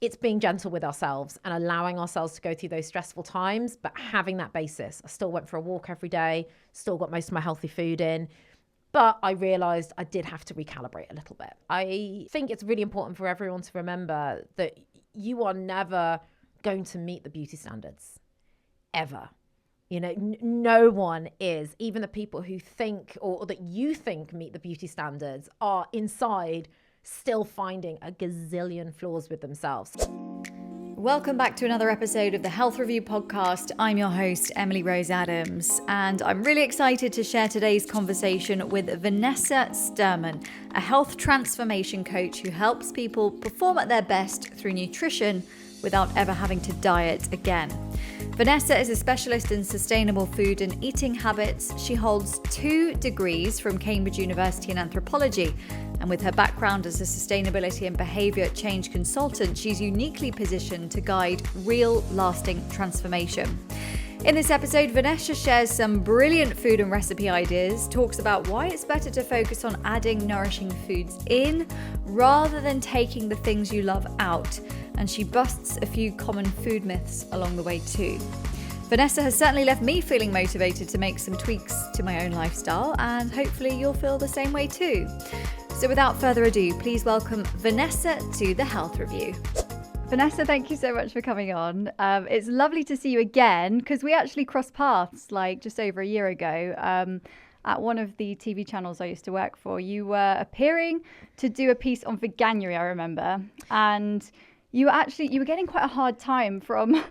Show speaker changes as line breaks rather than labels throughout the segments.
it's being gentle with ourselves and allowing ourselves to go through those stressful times, but having that basis. I still went for a walk every day, still got most of my healthy food in, but I realized I did have to recalibrate a little bit. I think it's really important for everyone to remember that you are never going to meet the beauty standards, ever. You know, no one is. Even the people who think or that you think meet the beauty standards are inside still finding a gazillion flaws with themselves.
Welcome back to another episode of the Health Review podcast. I'm your host, Emily Rose Adams, and I'm really excited to share today's conversation with Vanessa Sturman, a health transformation coach who helps people perform at their best through nutrition without ever having to diet again. Vanessa is a specialist in sustainable food and eating habits. She holds 2 degrees from Cambridge University in Anthropology. And with her background as a sustainability and behaviour change consultant, she's uniquely positioned to guide real, lasting transformation. In this episode, Vanessa shares some brilliant food and recipe ideas, talks about why it's better to focus on adding nourishing foods in rather than taking the things you love out. And she busts a few common food myths along the way too. Vanessa has certainly left me feeling motivated to make some tweaks to my own lifestyle, and hopefully you'll feel the same way too. So without further ado, please welcome Vanessa to the Health Review. Vanessa, thank you so much for coming on. It's lovely to see you again, because we actually crossed paths like just over a year ago at one of the TV channels I used to work for. You were appearing to do a piece on veganuary, I remember, and you were getting quite a hard time from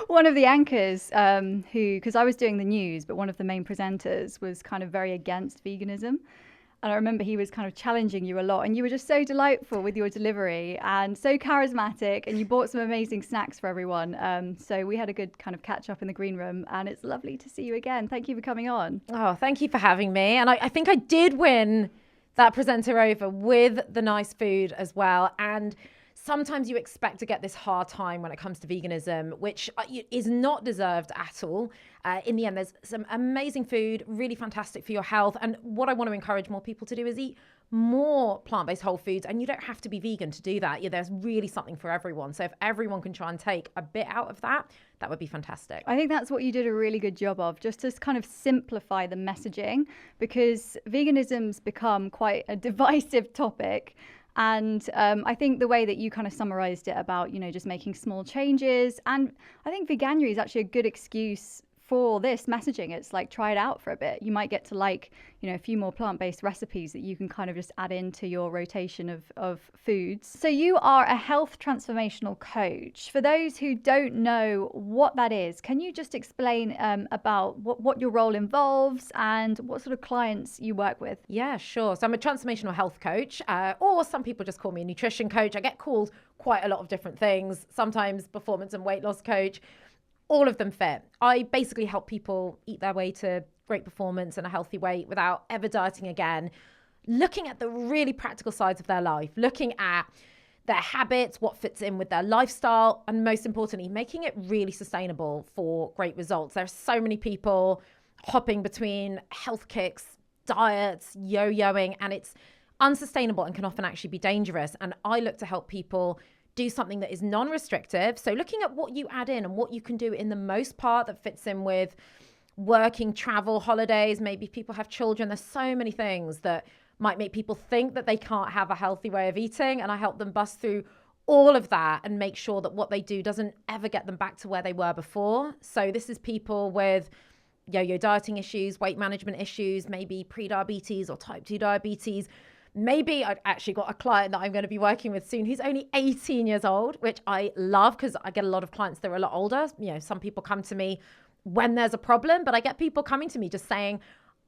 one of the anchors because I was doing the news, but one of the main presenters was kind of very against veganism. And I remember he was kind of challenging you a lot, and you were just so delightful with your delivery and so charismatic, and you bought some amazing snacks for everyone. So we had a good kind of catch up in the green room, and it's lovely to see you again. Thank you for coming on.
Oh, thank you for having me. And I think I did win that presenter over with the nice food as well. And sometimes you expect to get this hard time when it comes to veganism, which is not deserved at all. In the end, there's some amazing food, really fantastic for your health. And what I want to encourage more people to do is eat more plant-based whole foods. And you don't have to be vegan to do that. There's really something for everyone. So if everyone can try and take a bit out of that, that would be fantastic.
I think that's what you did a really good job of, just to kind of simplify the messaging, because veganism's become quite a divisive topic. And I think the way that you kind of summarized it about, just making small changes. And I think veganuary is actually a good excuse for this messaging. It's like, try it out for a bit. You might get to like, a few more plant-based recipes that you can kind of just add into your rotation of foods. So you are a health transformational coach. For those who don't know what that is, can you just explain about what your role involves and what sort of clients you work with?
Yeah, sure. So I'm a transformational health coach, or some people just call me a nutrition coach. I get called quite a lot of different things, sometimes performance and weight loss coach. All of them fit. I basically help people eat their way to great performance and a healthy weight without ever dieting again, looking at the really practical sides of their life, looking at their habits, what fits in with their lifestyle, and most importantly, making it really sustainable for great results. There are so many people hopping between health kicks, diets, yo-yoing, and it's unsustainable and can often actually be dangerous. And I look to help people do something that is non-restrictive. So looking at what you add in and what you can do in the most part that fits in with working, travel, holidays. Maybe people have children. There's so many things that might make people think that they can't have a healthy way of eating. And I help them bust through all of that and make sure that what they do doesn't ever get them back to where they were before. So this is people with yo-yo dieting issues, weight management issues, maybe pre-diabetes or type 2 diabetes. Maybe I've actually got a client that I'm going to be working with soon who's only 18 years old, which I love because I get a lot of clients that are a lot older. Some people come to me when there's a problem, but I get people coming to me just saying,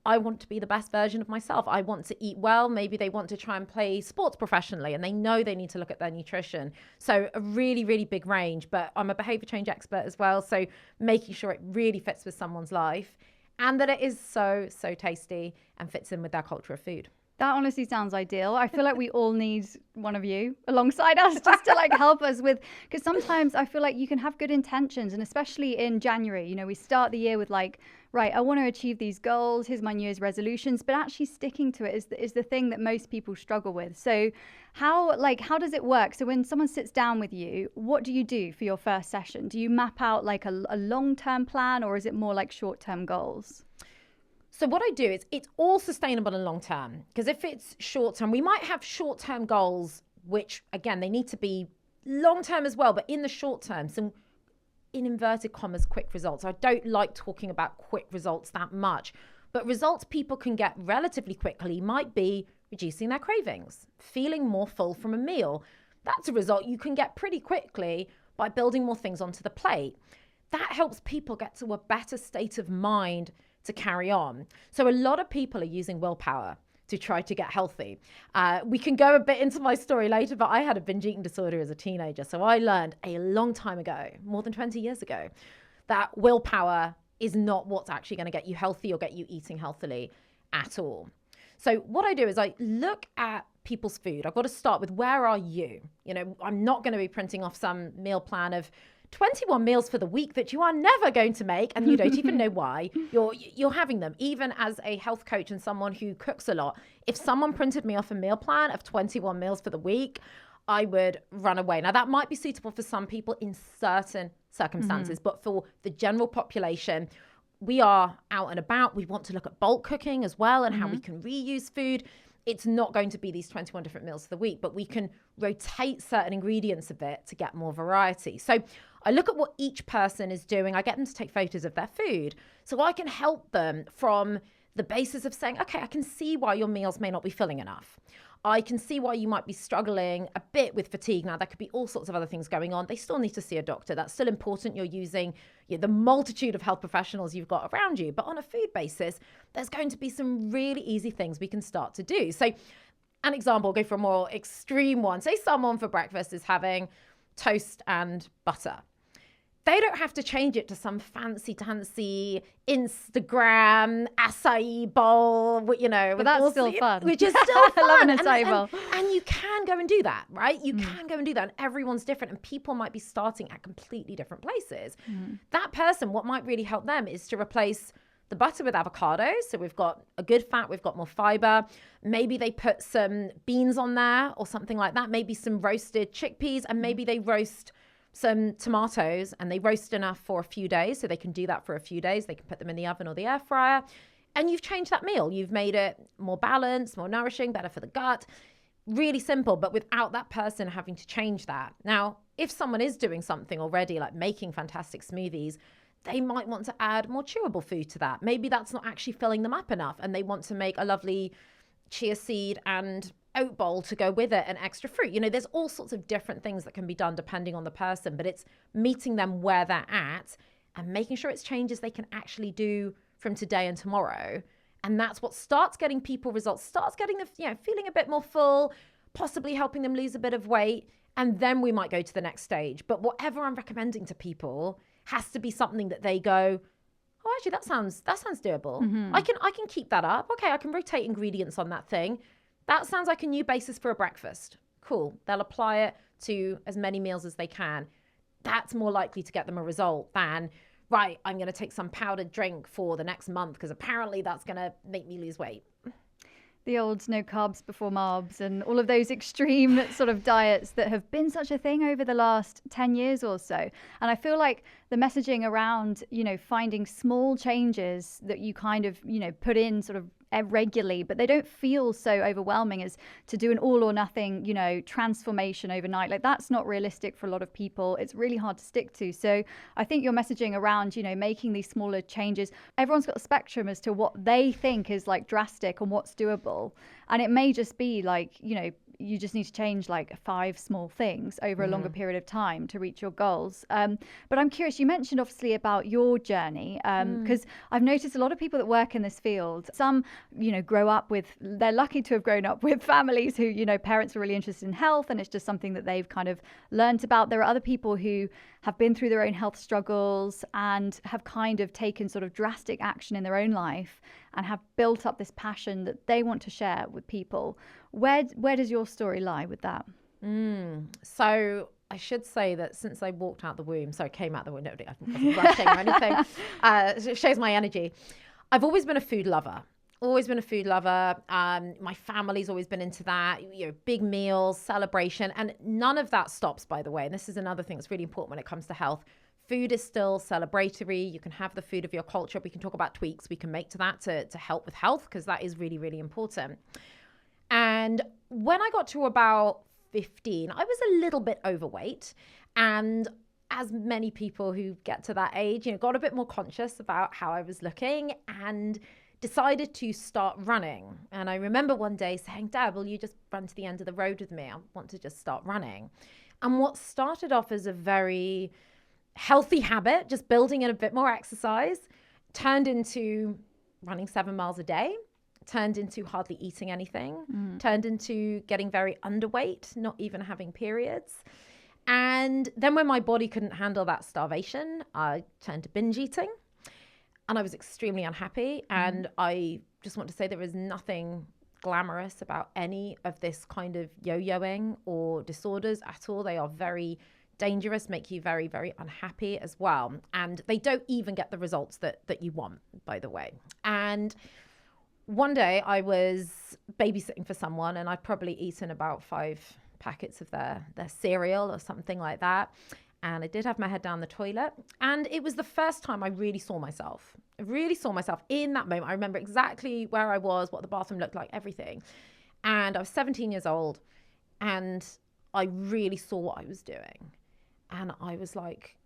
I want to be the best version of myself. I want to eat well. Maybe they want to try and play sports professionally and they know they need to look at their nutrition. So a really, really big range, but I'm a behavior change expert as well. So making sure it really fits with someone's life and that it is so, so tasty and fits in with their culture of food.
That honestly sounds ideal. I feel like we all need one of you alongside us just to help us with, because sometimes I feel like you can have good intentions, and especially in January, we start the year with
right, I want to achieve these goals, here's my New Year's resolutions, but actually sticking to it is the thing that most people struggle with. So how does it work? So when someone sits down with you, what do you do for your first session? Do you map out like a long-term plan, or is it more like short-term goals?
So what I do is it's all sustainable and long term, because if it's short term, we might have short term goals, which again, they need to be long term as well. But in the short term, some in inverted commas, quick results. I don't like talking about quick results that much, but results people can get relatively quickly might be reducing their cravings, feeling more full from a meal. That's a result you can get pretty quickly by building more things onto the plate. That helps people get to a better state of mind to carry on. So a lot of people are using willpower to try to get healthy. We can go a bit into my story later, but I had a binge eating disorder as a teenager. So I learned a long time ago, more than 20 years ago, that willpower is not what's actually going to get you healthy or get you eating healthily at all. So what I do is I look at people's food. I've got to start with, where are you? You know, I'm not going to be printing off some meal plan of 21 meals for the week that you are never going to make, and you don't even know why you're having them. Even as a health coach and someone who cooks a lot, if someone printed me off a meal plan of 21 meals for the week, I would run away. Now, that might be suitable for some people in certain circumstances, but for the general population, we are out and about. We want to look at bulk cooking as well and how we can reuse food. It's not going to be these 21 different meals for the week, but we can rotate certain ingredients of it to get more variety. So I look at what each person is doing. I get them to take photos of their food so I can help them from the basis of saying, okay, I can see why your meals may not be filling enough. I can see why you might be struggling a bit with fatigue. Now, there could be all sorts of other things going on. They still need to see a doctor. That's still important. You're using the multitude of health professionals you've got around you. But on a food basis, there's going to be some really easy things we can start to do. So an example, I'll go for a more extreme one. Say someone for breakfast is having toast and butter. They don't have to change it to some fancy-dancy Instagram acai bowl, you know.
But that's still fun.
Which is still fun.
I love an acai bowl.
And you can go and do that, right? You can go and do that. And everyone's different. And people might be starting at completely different places. That person, what might really help them is to replace the butter with avocado. So we've got a good fat, we've got more fiber. Maybe they put some beans on there or something like that. Maybe some roasted chickpeas, and maybe they roast some tomatoes and they roast enough for a few days. So they can do that for a few days. They can put them in the oven or the air fryer, and you've changed that meal. You've made it more balanced, more nourishing, better for the gut. Really simple, but without that person having to change that. Now, if someone is doing something already, like making fantastic smoothies, they might want to add more chewable food to that. Maybe that's not actually filling them up enough, and they want to make a lovely chia seed and oat bowl to go with it, and extra fruit. You know, there's all sorts of different things that can be done depending on the person, but it's meeting them where they're at and making sure it's changes they can actually do from today and tomorrow. And that's what starts getting people results, starts getting them, feeling a bit more full, possibly helping them lose a bit of weight. And then we might go to the next stage. But whatever I'm recommending to people has to be something that they go, oh, actually, that sounds doable. I can keep that up. Okay, I can rotate ingredients on that thing. That sounds like a new basis for a breakfast. Cool. They'll apply it to as many meals as they can. That's more likely to get them a result than, right, I'm going to take some powdered drink for the next month because apparently that's going to make me lose weight.
The old no carbs before marbs and all of those extreme sort of diets that have been such a thing over the last 10 years or so. And I feel like the messaging around, finding small changes that you kind of, put in sort of regularly, but they don't feel so overwhelming as to do an all or nothing, transformation overnight. Like, that's not realistic for a lot of people. It's really hard to stick to. So I think your messaging around, making these smaller changes, everyone's got a spectrum as to what they think is like drastic and what's doable. And it may just be like, you just need to change like 5 small things over a longer period of time to reach your goals. But I'm curious, you mentioned obviously about your journey, because I've noticed a lot of people that work in this field, some, they're lucky to have grown up with families who, parents are really interested in health and it's just something that they've kind of learned about. There are other people who have been through their own health struggles and have kind of taken sort of drastic action in their own life and have built up this passion that they want to share with people. Where does your story lie with that?
So I should say that since I walked out the womb, came out the womb, I wasn't rushing or anything. It shows my energy. I've always been a food lover. Always been a food lover. My family's always been into that, big meals, celebration. And none of that stops, by the way. And this is another thing that's really important when it comes to health. Food is still celebratory. You can have the food of your culture. We can talk about tweaks we can make to that to help with health, because that is really, really important. And when I got to about 15, I was a little bit overweight. And as many people who get to that age, got a bit more conscious about how I was looking and decided to start running. And I remember one day saying, Dad, will you just run to the end of the road with me? I want to just start running. And what started off as a very healthy habit, just building in a bit more exercise, turned into running 7 miles a day, turned into hardly eating anything, turned into getting very underweight, not even having periods. And then when my body couldn't handle that starvation, I turned to binge eating. And I was extremely unhappy. And I just want to say there is nothing glamorous about any of this kind of yo-yoing or disorders at all. They are very dangerous, make you very, very unhappy as well. And they don't even get the results that you want, by the way. And one day I was babysitting for someone, and I'd probably eaten about 5 packets of their cereal or something like that. And I did have my head down the toilet. And it was the first time I really saw myself. I really saw myself in that moment. I remember exactly where I was, what the bathroom looked like, everything. And I was 17 years old, and I really saw what I was doing. And I was like,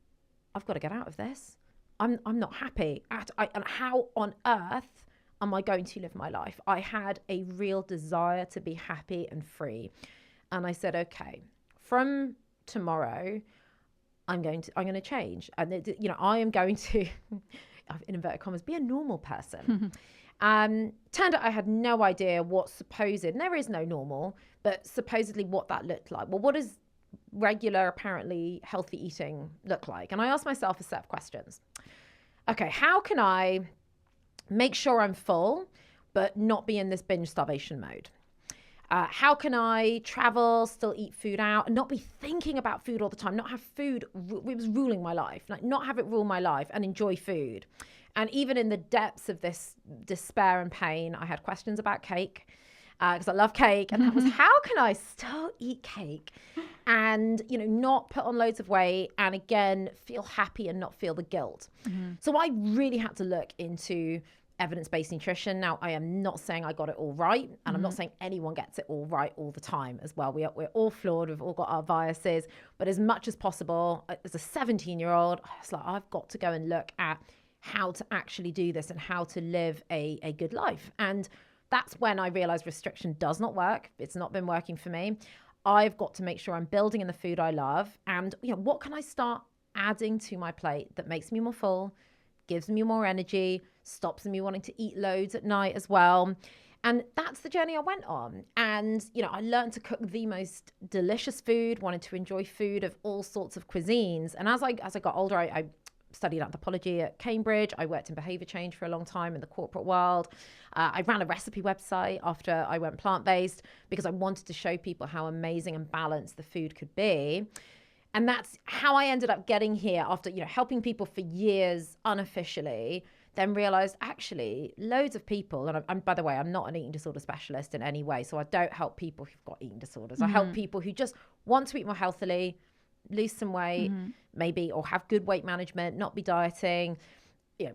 I've got to get out of this. I'm not happy. And how on earth am I going to live my life? I had a real desire to be happy and free. And I said, okay, from tomorrow, I'm going to change. And, I am going to, in inverted commas, be a normal person. Turned out I had no idea what there is no normal, but supposedly what that looked like. Well, what does regular, apparently healthy eating look like? And I asked myself a set of questions. Okay, how can I make sure I'm full, but not be in this binge starvation mode? How can I travel, still eat food out, and not be thinking about food all the time, not have food, it was ruling my life, like not have it rule my life, and enjoy food. And even in the depths of this despair and pain, I had questions about cake, because I love cake. And that was, how can I still eat cake and, not put on loads of weight, and again, feel happy and not feel the guilt? So I really had to look into evidence-based nutrition. Now, I am not saying I got it all right, and I'm not saying anyone gets it all right all the time as well. We're all flawed. We've all got our biases. But as much as possible, as a 17-year-old, I was like, I've got to go and look at how to actually do this and how to live a good life. And that's when I realized restriction does not work. It's not been working for me. I've got to make sure I'm building in the food I love. And, what can I start adding to my plate that makes me more full, gives me more energy, stops me wanting to eat loads at night as well. And that's the journey I went on. And, I learned to cook the most delicious food, wanted to enjoy food of all sorts of cuisines. And as I got older, I studied anthropology at Cambridge. I worked in behaviour change for a long time in the corporate world. I ran a recipe website after I went plant-based, because I wanted to show people how amazing and balanced the food could be. And that's how I ended up getting here after, helping people for years unofficially, then realized actually loads of people, and I'm, by the way, I'm not an eating disorder specialist in any way. So I don't help people who've got eating disorders. I help people who just want to eat more healthily, lose some weight, maybe, or have good weight management, not be dieting,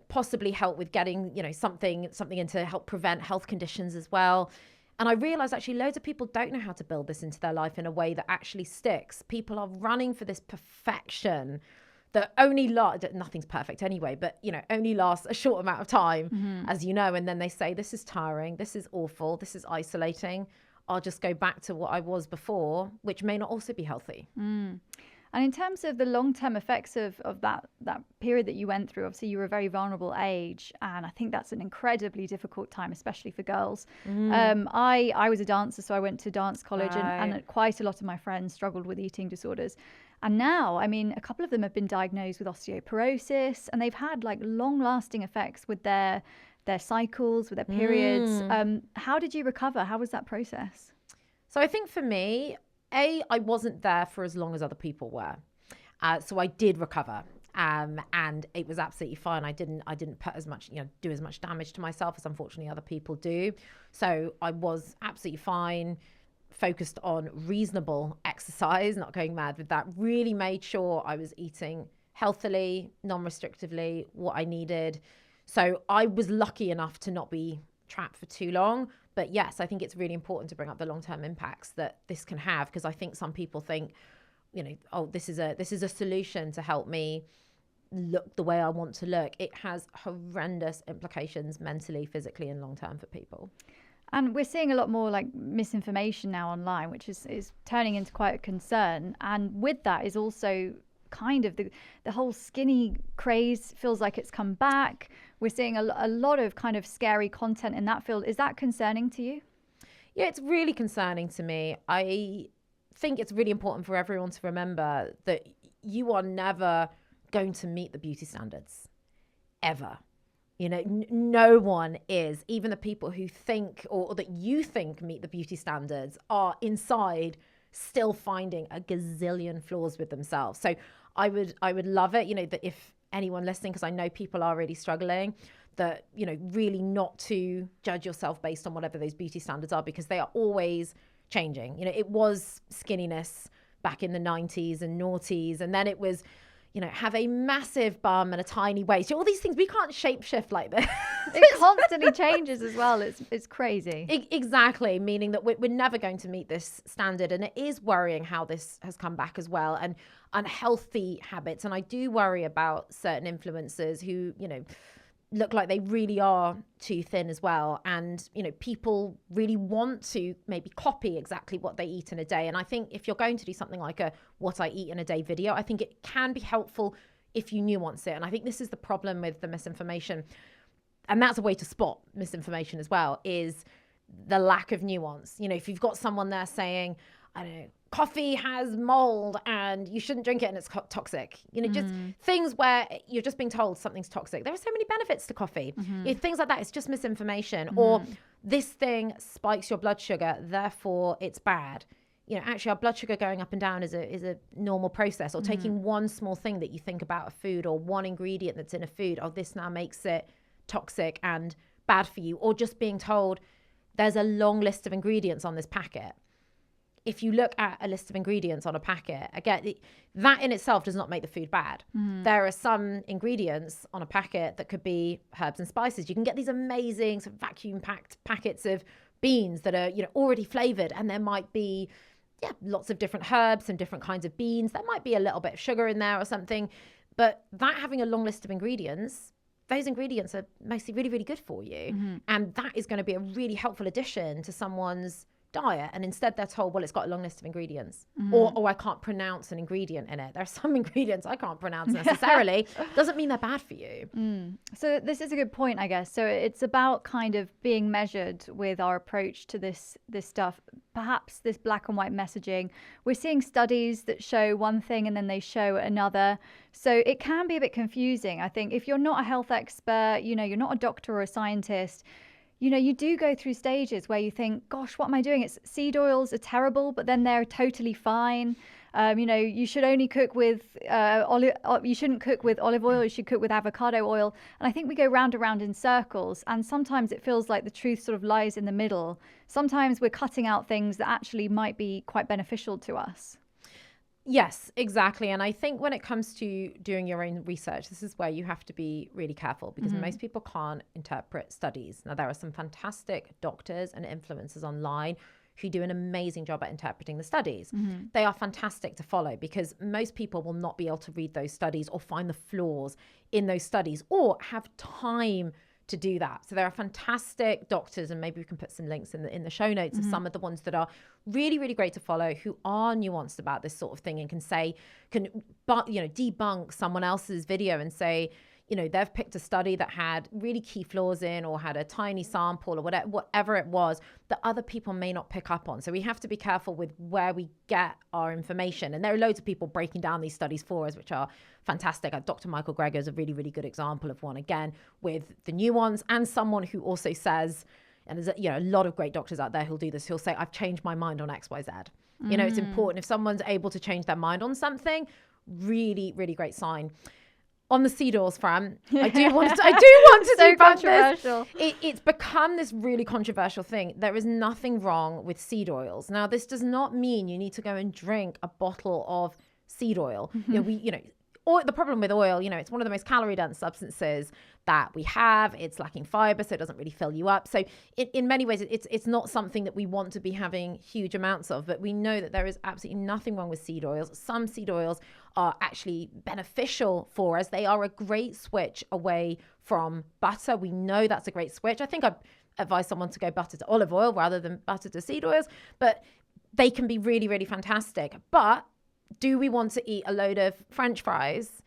possibly help with getting, something in to help prevent health conditions as well. And I realized actually loads of people don't know how to build this into their life in a way that actually sticks. People are running for this perfection that only lasts, nothing's perfect anyway, but, only lasts a short amount of time, as you know, and then they say, this is tiring, this is awful, this is isolating. I'll just go back to what I was before, which may not also be healthy.
And in terms of the long-term effects of that period that you went through, obviously you were a very vulnerable age, and I think that's an incredibly difficult time, especially for girls. I was a dancer, so I went to dance college, and quite a lot of my friends struggled with eating disorders. And now, a couple of them have been diagnosed with osteoporosis, and they've had like long-lasting effects with their cycles, with their periods. How did you recover? How was that process?
So I think for me, I wasn't there for as long as other people were. So I did recover. And it was absolutely fine. I didn't put as much, do as much damage to myself as unfortunately other people do. So I was absolutely fine, focused on reasonable exercise, not going mad with that, really made sure I was eating healthily, non-restrictively, what I needed. So I was lucky enough to not be trapped for too long. But yes, I think it's really important to bring up the long-term impacts that this can have, because I think some people think, oh, this is a solution to help me look the way I want to look. It has horrendous implications mentally, physically, and long-term for people.
And we're seeing a lot more like misinformation now online, which is turning into quite a concern. And with that is also kind of the whole skinny craze feels like it's come back. We're seeing a lot of kind of scary content in that field. Is that concerning to you?
Yeah, it's really concerning to me. I think it's really important for everyone to remember that you are never going to meet the beauty standards, ever. No one is. Even the people who think or that you think meet the beauty standards are inside still finding a gazillion flaws with themselves. So I would love it, that if anyone listening, because I know people are really struggling, that, really not to judge yourself based on whatever those beauty standards are, because they are always changing. It was skinniness back in the 90s and noughties, and then it was, have a massive bum and a tiny waist. All these things, we can't shape shift like this.
It constantly changes as well. It's crazy.
Exactly, meaning that we're never going to meet this standard. And it is worrying how this has come back as well, and unhealthy habits. And I do worry about certain influencers who, look like they really are too thin as well. And, people really want to maybe copy exactly what they eat in a day. And I think if you're going to do something like a what I eat in a day video, I think it can be helpful if you nuance it. And I think this is the problem with the misinformation. And that's a way to spot misinformation as well, is the lack of nuance. If you've got someone there saying, I don't know, coffee has mold and you shouldn't drink it and it's toxic. Just things where you're just being told something's toxic. There are so many benefits to coffee. Things like that, it's just misinformation. Or this thing spikes your blood sugar, therefore it's bad. Actually our blood sugar going up and down is a normal process. Or taking one small thing that you think about a food, or one ingredient that's in a food, oh, this now makes it toxic and bad for you. Or just being told there's a long list of ingredients on this packet. If you look at a list of ingredients on a packet, again, that in itself does not make the food bad. There are some ingredients on a packet that could be herbs and spices. You can get these amazing sort of vacuum-packed packets of beans that are, already flavored, and there might be, lots of different herbs and different kinds of beans. There might be a little bit of sugar in there or something, but that having a long list of ingredients, those ingredients are mostly really, really good for you. And that is going to be a really helpful addition to someone's diet. And instead they're told, well, it's got a long list of ingredients, or I can't pronounce an ingredient in it. There are some ingredients I can't pronounce necessarily. Doesn't mean they're bad for you.
So this is a good point, I guess. So it's about kind of being measured with our approach to this stuff. Perhaps this black and white messaging, we're seeing studies that show one thing and then they show another. So it can be a bit confusing. I think if you're not a health expert, you're not a doctor or a scientist, you do go through stages where you think, gosh, what am I doing? Seed oils are terrible, but then they're totally fine. You should only cook with you shouldn't cook with olive oil. You should cook with avocado oil. And I think we go round and round in circles. And sometimes it feels like the truth sort of lies in the middle. Sometimes we're cutting out things that actually might be quite beneficial to us.
Yes, exactly. And I think when it comes to doing your own research, this is where you have to be really careful, because most people can't interpret studies. Now, there are some fantastic doctors and influencers online who do an amazing job at interpreting the studies. They are fantastic to follow, because most people will not be able to read those studies or find the flaws in those studies or have time to do that. So there are fantastic doctors, and maybe we can put some links in the show notes of some of the ones that are really, really great to follow, who are nuanced about this sort of thing and can debunk someone else's video and say, they've picked a study that had really key flaws in, or had a tiny sample, or whatever it was, that other people may not pick up on. So we have to be careful with where we get our information. And there are loads of people breaking down these studies for us, which are fantastic. Dr. Michael Greger is a really, really good example of one, again, with the nuance, and someone who also says, and there's a lot of great doctors out there who'll do this, who'll say, I've changed my mind on X, Y, Z. You know, it's important. If someone's able to change their mind on something, really, really great sign. On the seed oils front, I do want to
So
debunk
controversial.
this. It's become this really controversial thing. There is nothing wrong with seed oils. Now, this does not mean you need to go and drink a bottle of seed oil. Or the problem with oil, it's one of the most calorie dense substances that we have. It's lacking fiber, so it doesn't really fill you up. So in many ways, it's not something that we want to be having huge amounts of, but we know that there is absolutely nothing wrong with seed oils. Some seed oils are actually beneficial for us. They are a great switch away from butter. We know that's a great switch. I think I'd advise someone to go butter to olive oil rather than butter to seed oils, but they can be really, really fantastic. But do we want to eat a load of French fries,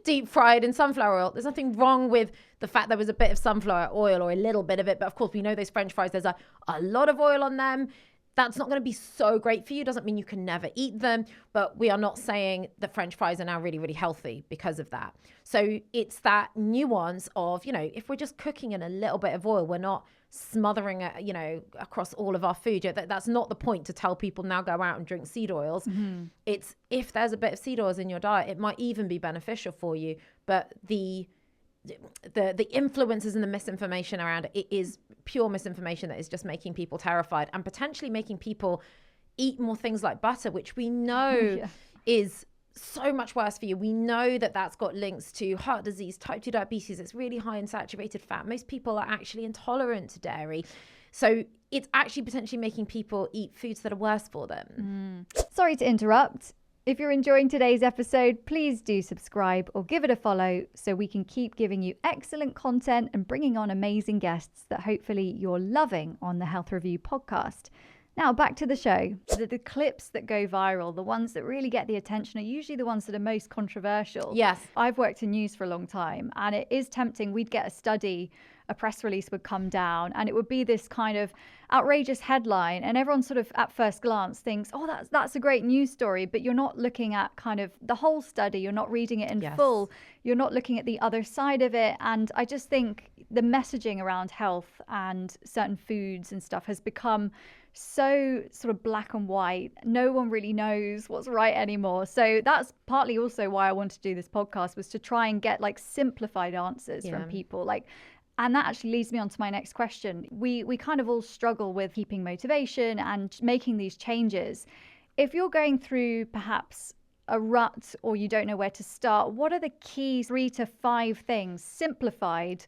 deep fried in sunflower oil? There's nothing wrong with the fact there was a bit of sunflower oil or a little bit of it. But of course, we know those French fries, there's a lot of oil on them. That's not going to be so great for you. Doesn't mean you can never eat them. But we are not saying that French fries are now really, really healthy because of that. So it's that nuance of, if we're just cooking in a little bit of oil, we're not smothering it, across all of our food. That's not the point to tell people now go out and drink seed oils. It's if there's a bit of seed oils in your diet, it might even be beneficial for you. But the influences and the misinformation around it is pure misinformation that is just making people terrified and potentially making people eat more things like butter, which we know is so much worse for you. We know that that's got links to heart disease, type 2 diabetes. It's really high in saturated fat. Most people are actually intolerant to dairy. So it's actually potentially making people eat foods that are worse for them.
Sorry to interrupt. If you're enjoying today's episode, please do subscribe or give it a follow so we can keep giving you excellent content and bringing on amazing guests that hopefully you're loving on the Health Review podcast. Now, back to the show. The clips that go viral, the ones that really get the attention, are usually the ones that are most controversial.
Yes.
I've worked in news for a long time, and it is tempting. We'd get a study, a press release would come down, and it would be this kind of outrageous headline, and everyone sort of at first glance thinks, oh, that's a great news story, but you're not looking at kind of the whole study. You're not reading it in full. You're not looking at the other side of it. And I just think the messaging around health and certain foods and stuff has become so sort of black and white. No one really knows what's right anymore. So that's partly also why I wanted to do this podcast, was to try and get like simplified answers from people. And that actually leads me on to my next question. We kind of all struggle with keeping motivation and making these changes. If you're going through perhaps a rut or you don't know where to start, what are the key 3 to 5 things, simplified,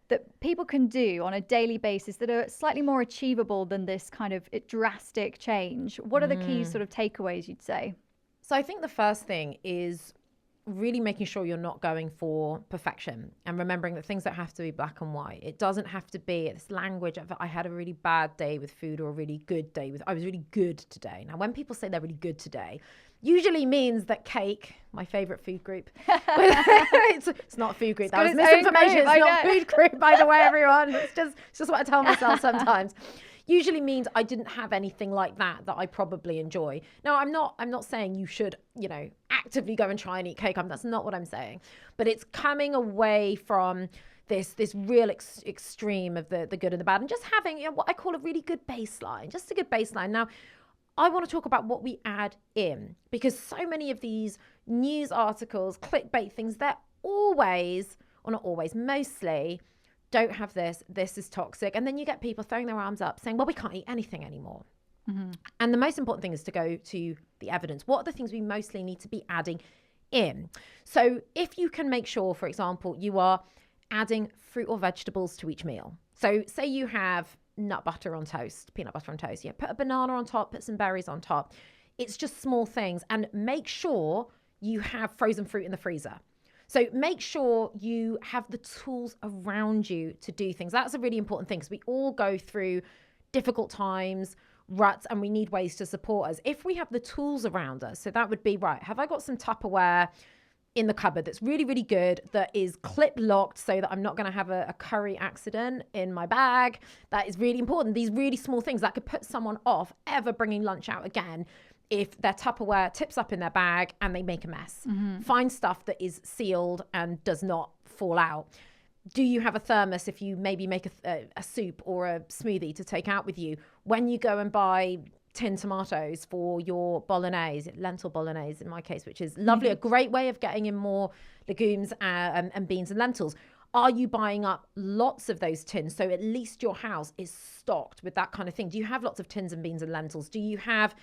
that people can do on a daily basis that are slightly more achievable than this kind of drastic change? What are the key sort of takeaways you'd say?
So I think the first thing is really making sure you're not going for perfection and remembering that things don't have to be black and white. It doesn't have to be this language of I had a really bad day with food or a really good day with, I was really good today. Now, when people say they're really good today, usually means that cake, my favorite food group, it's not a food group. That was misinformation. It's not a food group, by the way, everyone. It's just what I tell myself sometimes. Usually means I didn't have anything like that I probably enjoy. Now, I'm not saying you should, actively go and try and eat cake. That's not what I'm saying. But it's coming away from this real extreme of the good and the bad, and just having what I call a really good baseline, just a good baseline. Now, I want to talk about what we add in, because so many of these news articles, clickbait things, they're always, or not always, mostly, don't have this is toxic. And then you get people throwing their arms up saying, well, we can't eat anything anymore. And the most important thing is to go to the evidence. What are the things we mostly need to be adding in? So if you can make sure, for example, you are adding fruit or vegetables to each meal. So say you have nut butter on toast, peanut butter on toast. Put a banana on top, put some berries on top. It's just small things. And make sure you have frozen fruit in the freezer. So make sure you have the tools around you to do things. That's a really important thing, because we all go through difficult times, ruts, and we need ways to support us. If we have the tools around us, so that would be, right, have I got some Tupperware in the cupboard that's really, really good, that is clip locked so that I'm not going to have a curry accident in my bag? That is really important. These really small things that could put someone off ever bringing lunch out again if their Tupperware tips up in their bag and they make a mess. Find stuff that is sealed and does not fall out. Do you have a thermos if you maybe make a soup or a smoothie to take out with you? When you go and buy tin tomatoes for your bolognese, lentil bolognese in my case, which is lovely. A great way of getting in more legumes and beans and lentils. Are you buying up lots of those tins so at least your house is stocked with that kind of thing? Do you have lots of tins and beans and lentils? Do you have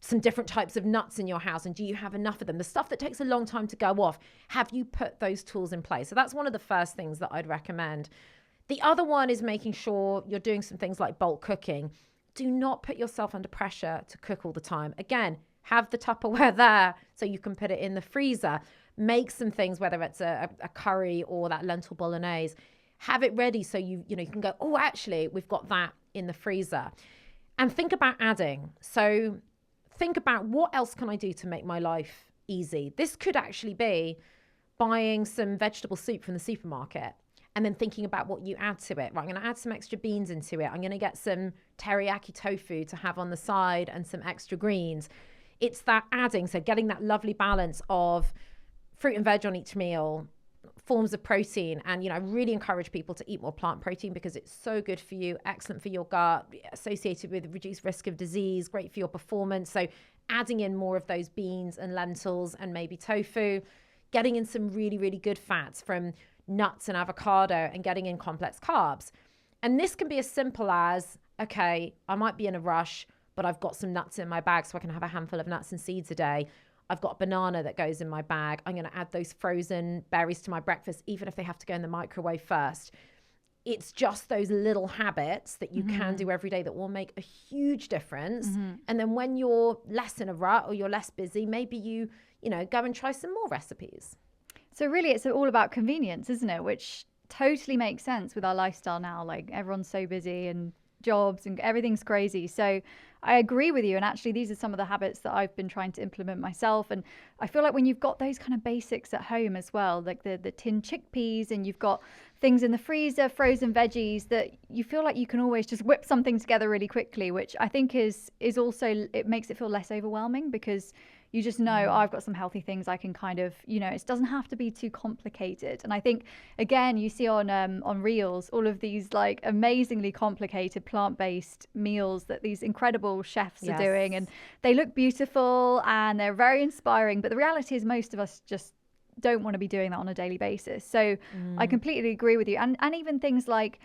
some different types of nuts in your house, and do you have enough of them? The stuff that takes a long time to go off, have you put those tools in place? So that's one of the first things that I'd recommend. The other one is making sure you're doing some things like bulk cooking. Do not put yourself under pressure to cook all the time. Again, have the Tupperware there so you can put it in the freezer. Make some things, whether it's a curry or that lentil bolognese. Have it ready so you can go, oh, actually, we've got that in the freezer. And think about adding. So think about, what else can I do to make my life easy? This could actually be buying some vegetable soup from the supermarket and then thinking about what you add to it. Right, I'm going to add some extra beans into it. I'm going to get some teriyaki tofu to have on the side and some extra greens. It's that adding, so getting that lovely balance of fruit and veg on each meal, forms of protein. And, I really encourage people to eat more plant protein because it's so good for you, excellent for your gut, associated with reduced risk of disease, great for your performance. So adding in more of those beans and lentils and maybe tofu, getting in some really, really good fats from nuts and avocado, and getting in complex carbs. And this can be as simple as, okay, I might be in a rush, but I've got some nuts in my bag so I can have a handful of nuts and seeds a day. I've got a banana that goes in my bag. I'm going to add those frozen berries to my breakfast, even if they have to go in the microwave first. It's just those little habits that you can do every day that will make a huge difference. And then when you're less in a rut or you're less busy, maybe you go and try some more recipes.
So really, it's all about convenience, isn't it? Which totally makes sense with our lifestyle now. Like, everyone's so busy and jobs and everything's crazy. So I agree with you. And actually, these are some of the habits that I've been trying to implement myself. And I feel like when you've got those kind of basics at home as well, like the tin chickpeas, and you've got things in the freezer, frozen veggies, that you feel like you can always just whip something together really quickly, which I think is also, it makes it feel less overwhelming because you just know, I've got some healthy things I can kind of, it doesn't have to be too complicated. And I think, again, you see on Reels, all of these like amazingly complicated plant-based meals that these incredible chefs are doing, and they look beautiful and they're very inspiring. But the reality is most of us just don't want to be doing that on a daily basis. So I completely agree with you. And even things like,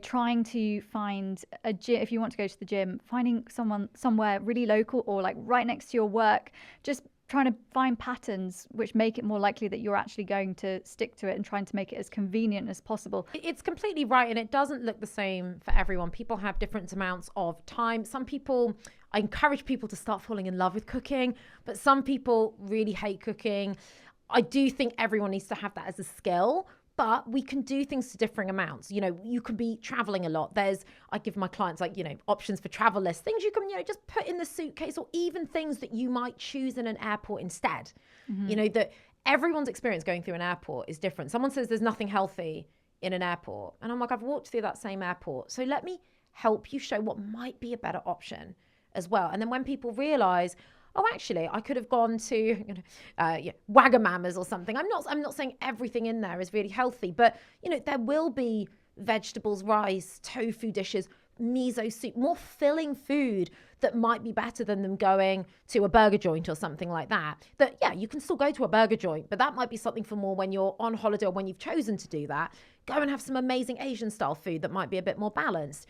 trying to find a gym, if you want to go to the gym, finding somewhere really local or like right next to your work, just trying to find patterns which make it more likely that you're actually going to stick to it, and trying to make it as convenient as possible.
It's completely right. And it doesn't look the same for everyone. People have different amounts of time. I encourage people to start falling in love with cooking, but some people really hate cooking. I do think everyone needs to have that as a skill. But we can do things to differing amounts. You can be traveling a lot. I give my clients options for travel lists, things you can, just put in the suitcase, or even things that you might choose in an airport instead. That everyone's experience going through an airport is different. Someone says there's nothing healthy in an airport. And I'm like, I've walked through that same airport. So let me help you show what might be a better option as well. And then when people realize, oh, actually, I could have gone to Wagamama's or something. I'm not saying everything in there is really healthy, but there will be vegetables, rice, tofu dishes, miso soup, more filling food that might be better than them going to a burger joint or something like that. You can still go to a burger joint, but that might be something for more when you're on holiday or when you've chosen to do that. Go and have some amazing Asian style food that might be a bit more balanced.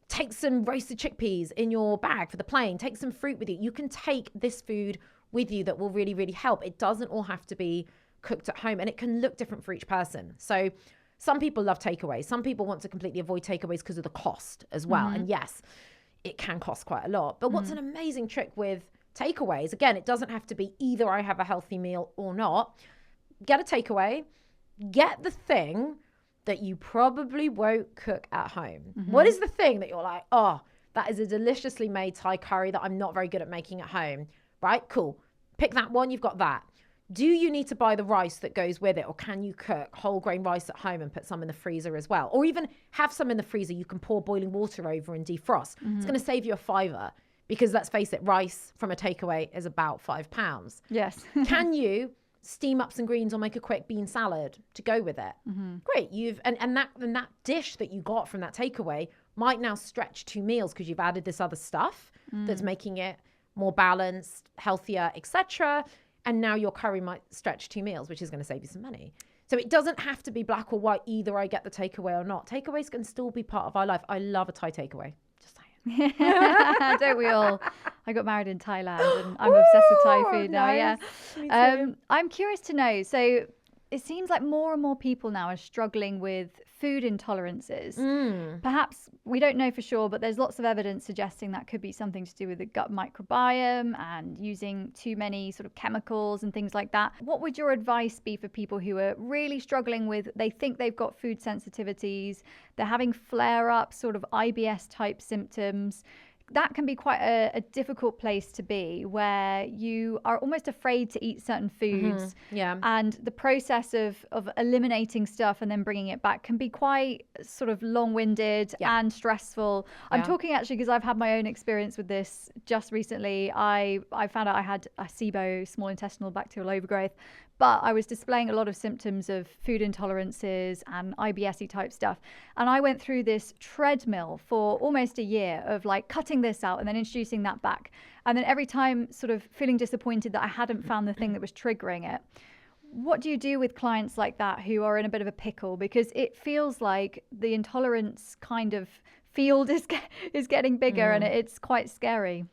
Take some roasted chickpeas in your bag for the plane. Take some fruit with you. You can take this food with you that will really, really help. It doesn't all have to be cooked at home, and it can look different for each person. So some people love takeaways. Some people want to completely avoid takeaways because of the cost as well. And yes, it can cost quite a lot. But what's an amazing trick with takeaways, again, it doesn't have to be either I have a healthy meal or not. Get a takeaway. Get the thing that you probably won't cook at home. What is the thing that you're like, oh, that is a deliciously made Thai curry that I'm not very good at making at home, right? Cool. Pick that one, you've got that. Do you need to buy the rice that goes with it, or can you cook whole grain rice at home and put some in the freezer as well? Or even have some in the freezer you can pour boiling water over and defrost. It's going to save you $5, because let's face it, rice from a takeaway is about £5.
Yes.
Can you steam up some greens or make a quick bean salad to go with it? Great. And that dish that you got from that takeaway might now stretch 2 meals because you've added this other stuff that's making it more balanced, healthier, etc. And now your curry might stretch 2 meals, which is going to save you some money. So it doesn't have to be black or white. Either I get the takeaway or not. Takeaways can still be part of our life. I love a Thai takeaway. Just saying.
Don't we all? I got married in Thailand and I'm obsessed with Thai food now.
Nice.
Yeah.
Me too.
I'm curious to know. So it seems like more and more people now are struggling with food intolerances. Perhaps we don't know for sure, but there's lots of evidence suggesting that could be something to do with the gut microbiome and using too many sort of chemicals and things like that. What would your advice be for people who are really struggling with, they think they've got food sensitivities, they're having flare-ups, sort of IBS type symptoms? That can be quite a difficult place to be, where you are almost afraid to eat certain foods.
Yeah.
And the process of eliminating stuff and then bringing it back can be quite sort of long-winded and stressful. I'm talking actually because I've had my own experience with this just recently. I found out I had a SIBO, small intestinal bacterial overgrowth, but I was displaying a lot of symptoms of food intolerances and IBS-y type stuff. And I went through this treadmill for almost a year of like cutting this out and then introducing that back. And then every time sort of feeling disappointed that I hadn't found the thing that was triggering it. What do you do with clients like that who are in a bit of a pickle? Because it feels like the intolerance kind of field is getting bigger and it's quite scary.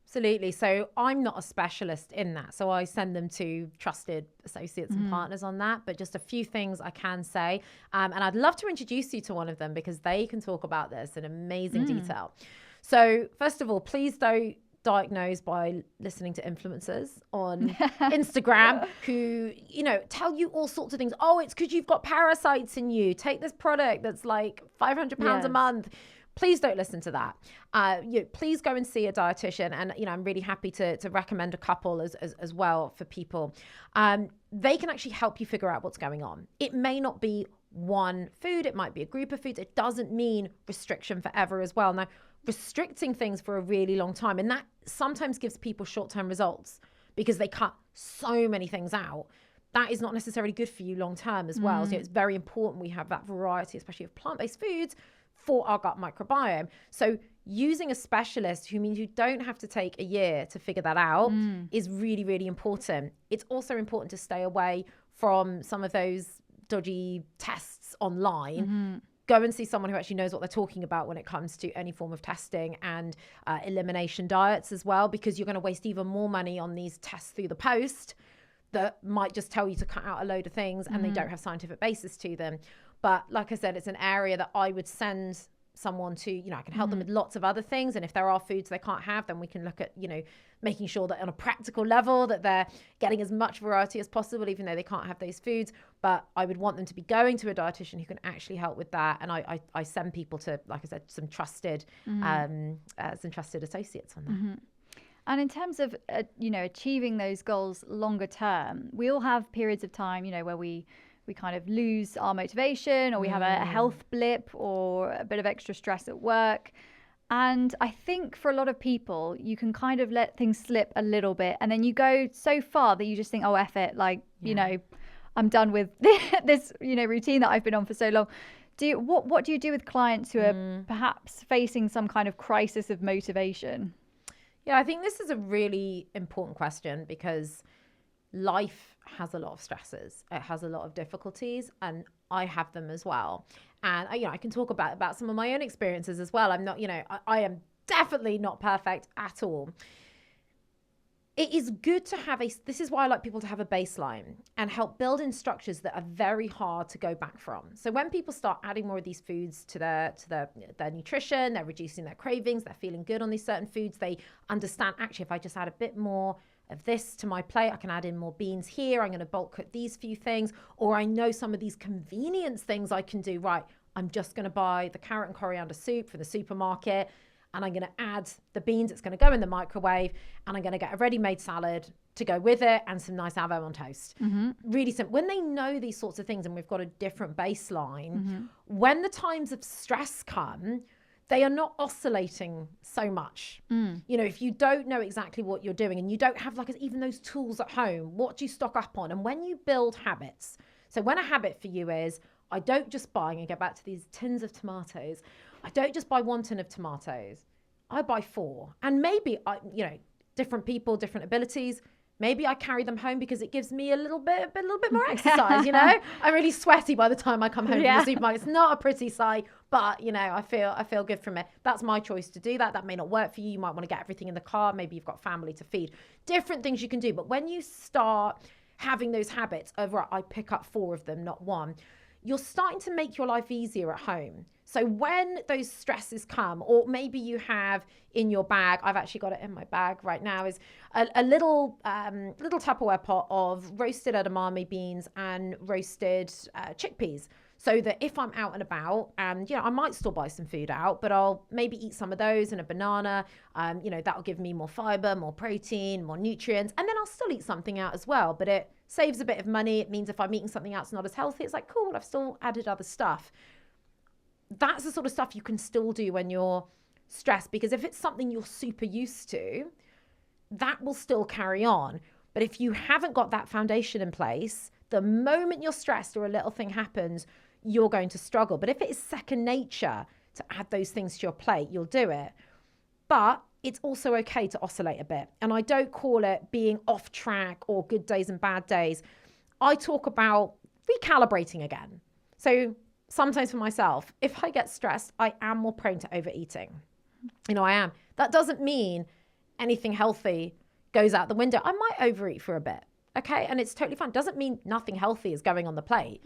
Absolutely. So I'm not a specialist in that. So I send them to trusted associates and partners on that. But just a few things I can say. And I'd love to introduce you to one of them because they can talk about this in amazing detail. So first of all, please don't diagnose by listening to influencers on Instagram who, you know, tell you all sorts of things. Oh, it's because you've got parasites in you. Take this product that's like £500 a month. Please don't listen to that. Please go and see a dietitian. And, you know, I'm really happy to recommend a couple as well for people. They can actually help you figure out what's going on. It may not be one food. It might be a group of foods. It doesn't mean restriction forever as well. Now, restricting things for a really long time, and that sometimes gives people short-term results because they cut so many things out. That is not necessarily good for you long-term as well. So it's very important we have that variety, especially of plant-based foods, for our gut microbiome. So using a specialist, who means you don't have to take a year to figure that out, is really, really important. It's also important to stay away from some of those dodgy tests online. Go and see someone who actually knows what they're talking about when it comes to any form of testing and elimination diets as well, because you're going to waste even more money on these tests through the post that might just tell you to cut out a load of things and they don't have scientific basis to them. But like I said, it's an area that I would send someone to, you know, I can help them with lots of other things. And if there are foods they can't have, then we can look at, you know, making sure that on a practical level that they're getting as much variety as possible, even though they can't have those foods. But I would want them to be going to a dietitian who can actually help with that. And I send people to, like I said, some trusted associates on that.
And in terms of, you know, achieving those goals longer term, we all have periods of time, you know, where we kind of lose our motivation, or we have a health blip or a bit of extra stress at work. And I think for a lot of people, you can kind of let things slip a little bit. And then you go so far that you just think, oh, F it. Like, you know, I'm done with this, you know, routine that I've been on for so long. What do you do with clients who are perhaps facing some kind of crisis of motivation?
Yeah, I think this is a really important question because life has a lot of stresses. It has a lot of difficulties, and I have them as well. And you know, I can talk about some of my own experiences as well. I'm not, you know, I am definitely not perfect at all. It is good to have this is why I like people to have a baseline and help build in structures that are very hard to go back from. So when people start adding more of these foods to their nutrition, they're reducing their cravings, they're feeling good on these certain foods, they understand, actually, if I just add a bit more of this to my plate, I can add in more beans here, I'm going to bulk cut these few things, or I know some of these convenience things I can do, right, I'm just going to buy the carrot and coriander soup from the supermarket, and I'm going to add the beans, it's going to go in the microwave, and I'm going to get a ready-made salad to go with it and some nice avo on toast. Really simple. When they know these sorts of things and we've got a different baseline, when the times of stress come, they are not oscillating so much. You know, if you don't know exactly what you're doing and you don't have like even those tools at home, what do you stock up on? And when you build habits, so when a habit for you is, I don't just buy, and get back to these tins of tomatoes, I don't just buy 1 tin of tomatoes. I buy 4. And maybe different people, different abilities. Maybe I carry them home because it gives me a little bit more exercise, I'm really sweaty by the time I come home from the supermarket. It's not a pretty sight, but I feel good from it. That's my choice to do that. That may not work for you. You might want to get everything in the car. Maybe you've got family to feed. Different things you can do. But when you start having those habits of, right, I pick up 4 of them, not 1, you're starting to make your life easier at home. So when those stresses come, or maybe you have in your bag, I've actually got it in my bag right now, is a little Tupperware pot of roasted edamame beans and roasted chickpeas. So that if I'm out and about, and I might still buy some food out, but I'll maybe eat some of those and a banana. That'll give me more fiber, more protein, more nutrients, and then I'll still eat something out as well. But it saves a bit of money. It means if I'm eating something else not as healthy, it's like, cool, I've still added other stuff. That's the sort of stuff you can still do when you're stressed, because if it's something you're super used to, that will still carry on. But if you haven't got that foundation in place, the moment you're stressed or a little thing happens, you're going to struggle. But if it is second nature to add those things to your plate, you'll do it. But it's also okay to oscillate a bit. And I don't call it being off track or good days and bad days. I talk about recalibrating again. So sometimes for myself, if I get stressed, I am more prone to overeating. I am. That doesn't mean anything healthy goes out the window. I might overeat for a bit. Okay. And it's totally fine. Doesn't mean nothing healthy is going on the plate.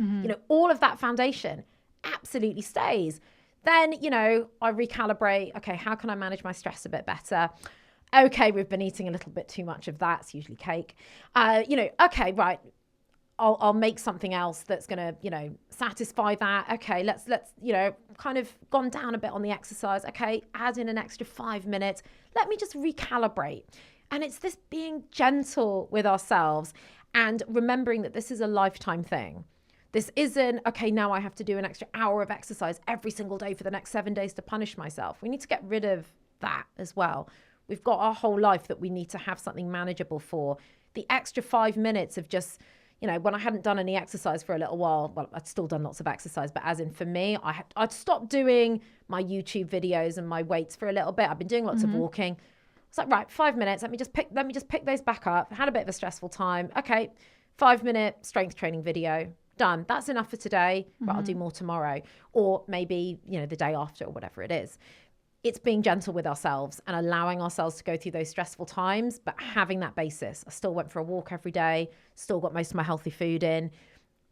All of that foundation absolutely stays. Then, I recalibrate. Okay. How can I manage my stress a bit better? Okay. We've been eating a little bit too much of that. It's usually cake. Okay, right. I'll make something else that's going to, satisfy that. Okay, let's kind of gone down a bit on the exercise. Okay, add in an extra 5 minutes. Let me just recalibrate. And it's this being gentle with ourselves and remembering that this is a lifetime thing. This isn't, okay, now I have to do an extra hour of exercise every single day for the next 7 days to punish myself. We need to get rid of that as well. We've got our whole life that we need to have something manageable for. The extra 5 minutes of just, when I hadn't done any exercise for a little while, well, I'd still done lots of exercise, but as in for me, I'd stopped doing my YouTube videos and my weights for a little bit. I've been doing lots of walking. It's like, right, 5 minutes. Let me just pick those back up. I had a bit of a stressful time. Okay, 5-minute strength training video. Done. That's enough for today. Right, I'll do more tomorrow. Or maybe, the day after or whatever it is. It's being gentle with ourselves and allowing ourselves to go through those stressful times, but having that basis. I still went for a walk every day, still got most of my healthy food in,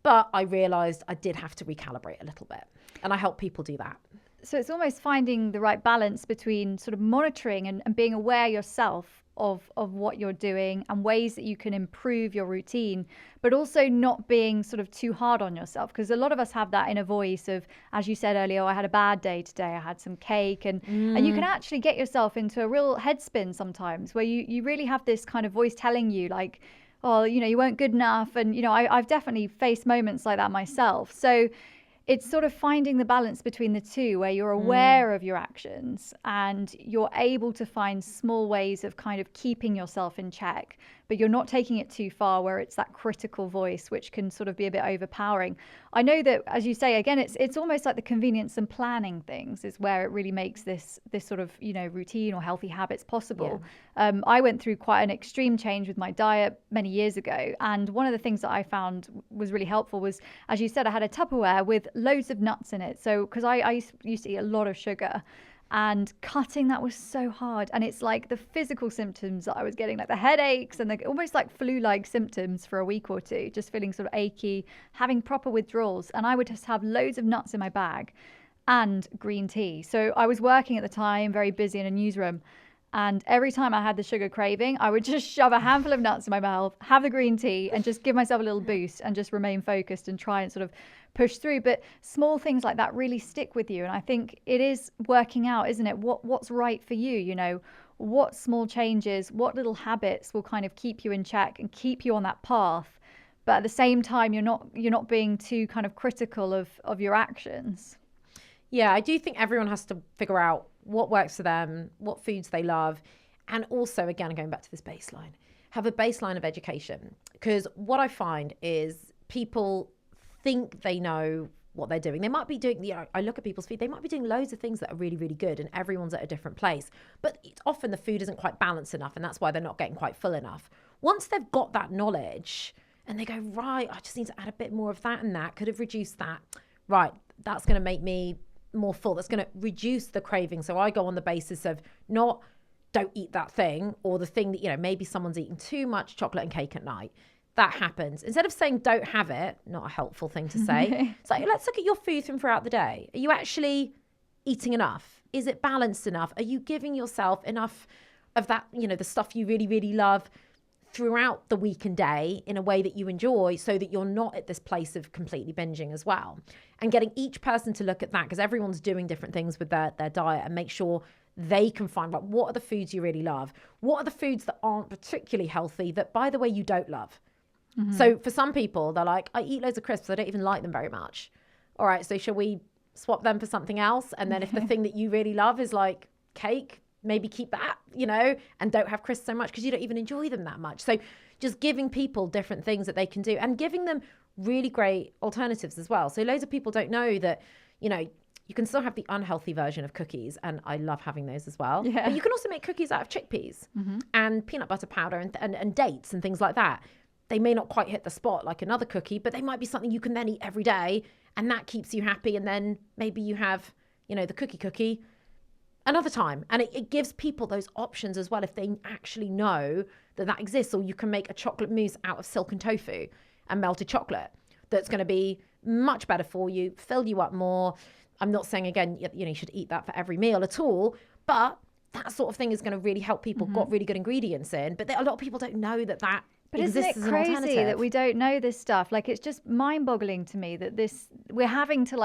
but I realized I did have to recalibrate a little bit, and I help people do that.
So it's almost finding the right balance between sort of monitoring and being aware yourself of what you're doing and ways that you can improve your routine, but also not being sort of too hard on yourself. Because a lot of us have that inner voice of, as you said earlier, I had a bad day today, I had some cake. And you can actually get yourself into a real headspin sometimes where you really have this kind of voice telling you like, oh, you weren't good enough. And, I've definitely faced moments like that myself. So it's sort of finding the balance between the two where you're aware of your actions and you're able to find small ways of kind of keeping yourself in check, but you're not taking it too far where it's that critical voice, which can sort of be a bit overpowering. I know that, as you say, again, it's almost like the convenience and planning things is where it really makes this sort of, routine or healthy habits possible. Yeah. I went through quite an extreme change with my diet many years ago. And one of the things that I found was really helpful was, as you said, I had a Tupperware with loads of nuts in it. So, because I used to eat a lot of sugar. And cutting that was so hard. And it's like the physical symptoms that I was getting, like the headaches and almost like flu-like symptoms for a week or two, just feeling sort of achy, having proper withdrawals. And I would just have loads of nuts in my bag and green tea. So I was working at the time, very busy in a newsroom. And every time I had the sugar craving, I would just shove a handful of nuts in my mouth, have the green tea and just give myself a little boost and just remain focused and try and sort of push through. But small things like that really stick with you. And I think it is working out, isn't it? What's right for you, what small changes, what little habits will kind of keep you in check and keep you on that path. But at the same time, you're not being too kind of critical of your actions.
Yeah, I do think everyone has to figure out what works for them, what foods they love. And also, again, going back to this baseline, have a baseline of education. Because what I find is people think they know what they're doing. They might be doing, I look at people's feed, they might be doing loads of things that are really, really good, and everyone's at a different place. But often the food isn't quite balanced enough, and that's why they're not getting quite full enough. Once they've got that knowledge and they go, right, I just need to add a bit more of that and that, could have reduced that. Right, that's going to make me more full. That's going to reduce the craving. So I go on the basis of not don't eat that thing, or the thing that, maybe someone's eating too much chocolate and cake at night. That happens. Instead of saying don't have it, not a helpful thing to say. It's like, let's look at your food from throughout the day. Are you actually eating enough? Is it balanced enough? Are you giving yourself enough of that, the stuff you really, really love throughout the week and day in a way that you enjoy, so that you're not at this place of completely binging as well? And getting each person to look at that, because everyone's doing different things with their diet, and make sure they can find out what are the foods you really love. What are the foods that aren't particularly healthy that, by the way, you don't love? Mm-hmm. So for some people, they're like, I eat loads of crisps, I don't even like them very much. All right, so shall we swap them for something else? And then if the thing that you really love is like cake, maybe keep that, and don't have crisps so much because you don't even enjoy them that much. So just giving people different things that they can do, and giving them really great alternatives as well. So loads of people don't know that, you can still have the unhealthy version of cookies, and I love having those as well. Yeah. But you can also make cookies out of chickpeas and peanut butter powder and dates and things like that. They may not quite hit the spot like another cookie, but they might be something you can then eat every day, and that keeps you happy. And then maybe you have, the cookie another time. And it gives people those options as well, if they actually know that exists. Or you can make a chocolate mousse out of silken tofu and melted chocolate that's going to be much better for you, fill you up more. I'm not saying, again, you should eat that for every meal at all, but that sort of thing is going to really help people, got really good ingredients in. But a lot of people don't know that
But isn't it crazy that we don't know this stuff? Like, it's just mind-boggling to me that we're having to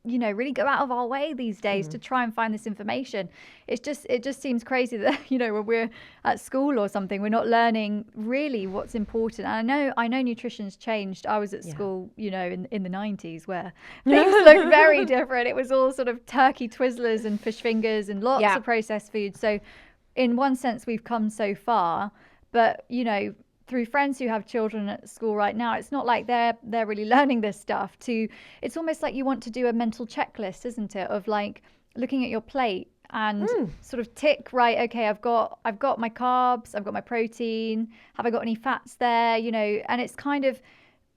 really go out of our way these days to try and find this information. It just seems crazy that, when we're at school or something, we're not learning really what's important. And I know nutrition's changed. I was at school, in the 90s, where things looked very different. It was all sort of turkey Twizzlers and fish fingers and lots of processed food. So in one sense, we've come so far, but, through friends who have children at school right now, it's not like they're really learning this stuff. It's almost like you want to do a mental checklist, isn't it? Of like looking at your plate and sort of tick, right, okay, I've got my carbs, I've got my protein, have I got any fats there, and it's kind of